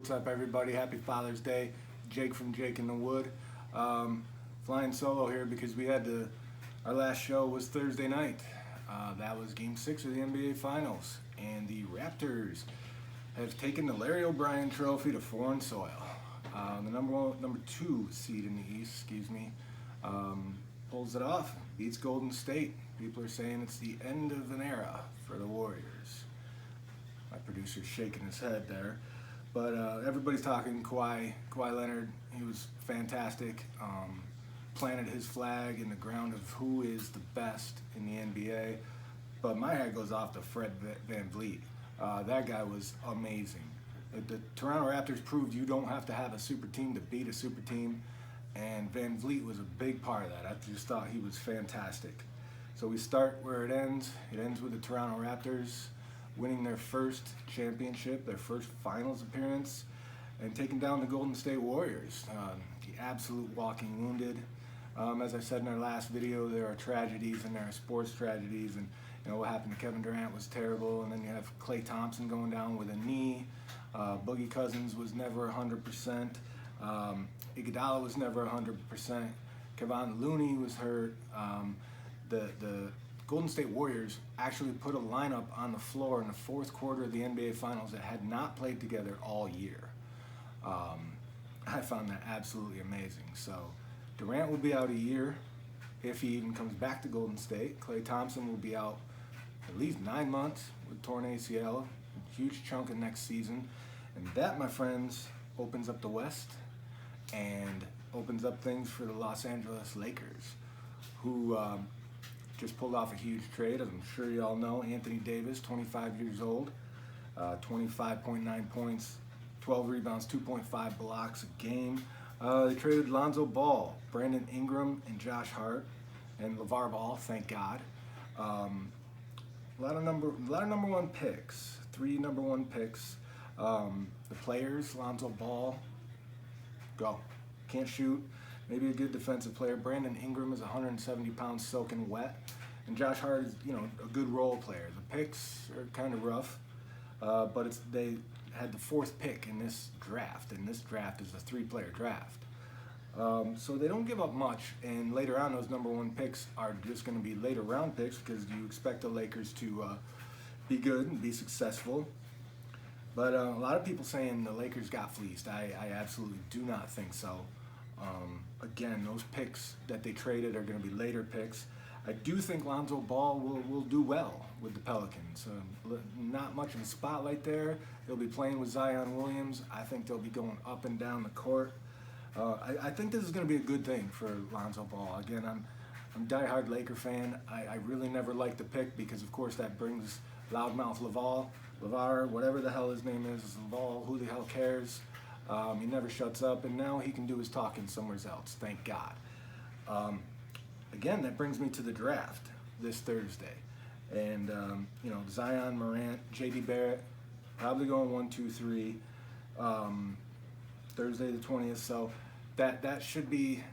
What's up, everybody? Happy Father's Day. Jake from Jake in the Wood. Flying solo here because our last show was Thursday night. That was Game 6 of the NBA Finals. And the Raptors have taken the Larry O'Brien Trophy to foreign soil. The number two seed in the East, pulls it off, beats Golden State. People are saying it's the end of an era for the Warriors. My producer's shaking his head there. But everybody's talking Kawhi Leonard. He was fantastic. Planted his flag in the ground of who is the best in the NBA. But my head goes off to Fred VanVleet. That guy was amazing. The Toronto Raptors proved you don't have to have a super team to beat a super team. And VanVleet was a big part of that. I just thought he was fantastic. So we start where it ends. It ends with the Toronto Raptors winning their first championship, their first finals appearance, and taking down the Golden State Warriors. The absolute walking wounded. As I said in our last video, there are tragedies and there are sports tragedies, and what happened to Kevin Durant was terrible, and then you have Klay Thompson going down with a knee. Boogie Cousins was never 100%. Iguodala was never 100%. Kevon Looney was hurt. The Golden State Warriors actually put a lineup on the floor in the fourth quarter of the NBA Finals that had not played together all year. I found that absolutely amazing. So Durant will be out a year if he even comes back to Golden State. Klay Thompson will be out at least 9 months with torn ACL, a huge chunk of next season. And that, my friends, opens up the West and opens up things for the Los Angeles Lakers, who just pulled off a huge trade. As I'm sure you all know, Anthony Davis, 25 years old, 25.9 points, 12 rebounds, 2.5 blocks a game. They traded Lonzo Ball, Brandon Ingram, and Josh Hart, and LeVar Ball, thank God. A lot of number one picks, 3 number one picks. The players, Lonzo Ball, go. Can't shoot. Maybe a good defensive player. Brandon Ingram is 170 pounds soaking wet. And Josh Hart is, a good role player. The picks are kind of rough, but they had the 4th pick in this draft, and this draft is a 3-player draft. So they don't give up much, and later on those number 1 picks are just going to be later round picks because you expect the Lakers to be good and be successful. But a lot of people saying the Lakers got fleeced. I absolutely do not think so. Again, those picks that they traded are going to be later picks. I do think Lonzo Ball will do well with the Pelicans. Not much of a spotlight there. He'll be playing with Zion Williams. I think they'll be going up and down the court. I think this is going to be a good thing for Lonzo Ball. Again, I'm a diehard Laker fan. I really never liked the pick because, of course, that brings loudmouth LeVar, whatever the hell his name is Laval, who the hell cares? He never shuts up, and now he can do his talking somewhere else, thank God. Again, that brings me to the draft this Thursday. And, Zion, Morant, J.D. Barrett, probably going 1, 2, 3, Thursday the 20th. So that should be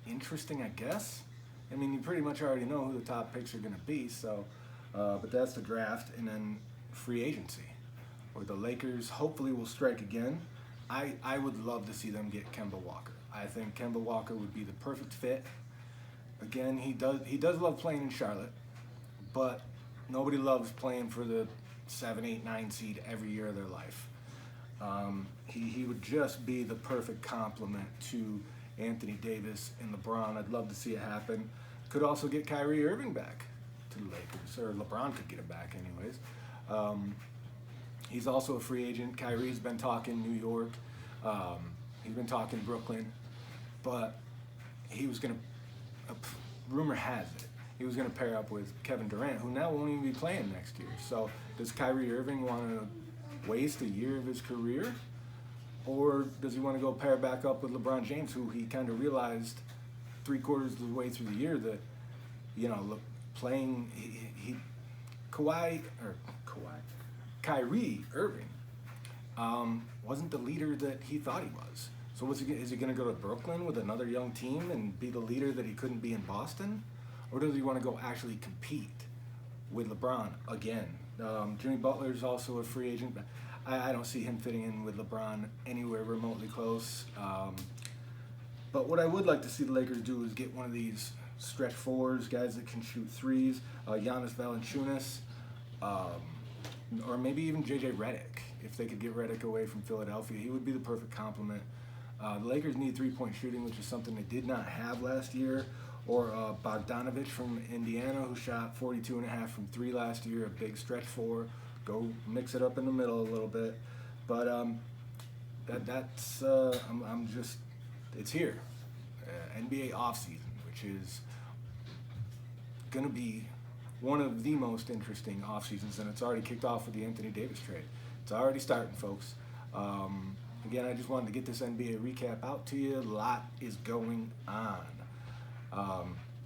interesting, I guess. I mean, you pretty much already know who the top picks are going to be, so, but that's the draft. And then free agency, where the Lakers hopefully will strike again. I would love to see them get Kemba Walker. I think Kemba Walker would be the perfect fit. Again, he does love playing in Charlotte, but nobody loves playing for the 7, 8, 9 seed every year of their life. He would just be the perfect complement to Anthony Davis and LeBron. I'd love to see it happen. Could also get Kyrie Irving back to the Lakers, or LeBron could get him back anyways. He's also a free agent. Kyrie's been talking New York. He's been talking Brooklyn. But he was going to, rumor has it, he was going to pair up with Kevin Durant, who now won't even be playing next year. So does Kyrie Irving want to waste a year of his career? Or does he want to go pair back up with LeBron James, who he kind of realized 3/4 of the way through the year that, playing, Kyrie Irving wasn't the leader that he thought he was. So is he going to go to Brooklyn with another young team and be the leader that he couldn't be in Boston? Or does he want to go actually compete with LeBron again? Jimmy Butler is also a free agent. I don't see him fitting in with LeBron anywhere remotely close. But what I would like to see the Lakers do is get one of these stretch fours, guys that can shoot threes, Giannis Valanciunas, or maybe even JJ Redick. If they could get Redick away from Philadelphia, he would be the perfect complement. The Lakers need three-point shooting, which is something they did not have last year. Or Bogdanovich from Indiana, who shot 42.5 from three last year, a big stretch four. Go mix it up in the middle a little bit. But I'm just, it's here. NBA offseason, which is going to be one of the most interesting off seasons, and it's already kicked off with the Anthony Davis trade. It's already starting, folks. Again, I just wanted to get this NBA recap out to you. A lot is going on.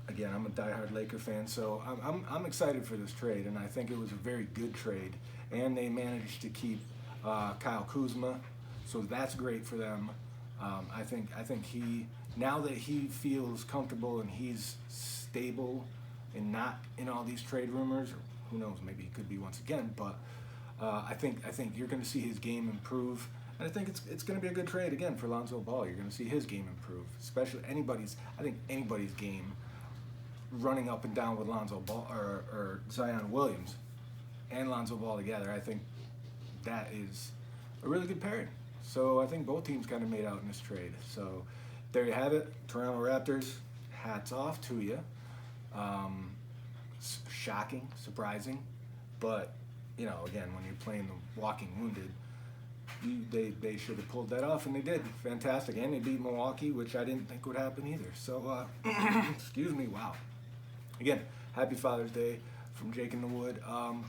Again, I'm a diehard Laker fan, so I'm excited for this trade, and I think it was a very good trade. And they managed to keep Kyle Kuzma, so that's great for them. I think he, now that he feels comfortable and he's stable and not in all these trade rumors, or who knows, maybe he could be once again, but I think you're going to see his game improve. And I think it's going to be a good trade again for Lonzo Ball. You're going to see his game improve, especially anybody's game running up and down with Lonzo Ball or Zion Williams and Lonzo Ball together. I think that is a really good pairing. So I think both teams kind of made out in this trade. So there you have it, Toronto Raptors. Hats off to you. Shocking, surprising, but again, when you're playing the walking wounded, they should have pulled that off, and they did. Fantastic. And they beat Milwaukee, which I didn't think would happen either. So, excuse me, wow. Again, happy Father's Day from Jake in the Wood.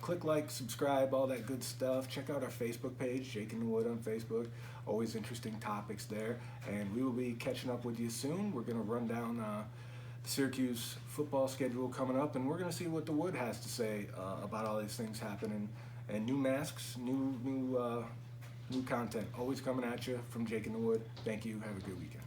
Click like, subscribe, all that good stuff. Check out our Facebook page, Jake in the Wood on Facebook. Always interesting topics there. And we will be catching up with you soon. We're going to run down the Syracuse football schedule coming up, and we're going to see what the Wood has to say about all these things happening. And new masks, new content always coming at you from Jake in the Wood. Thank you. Have a good weekend.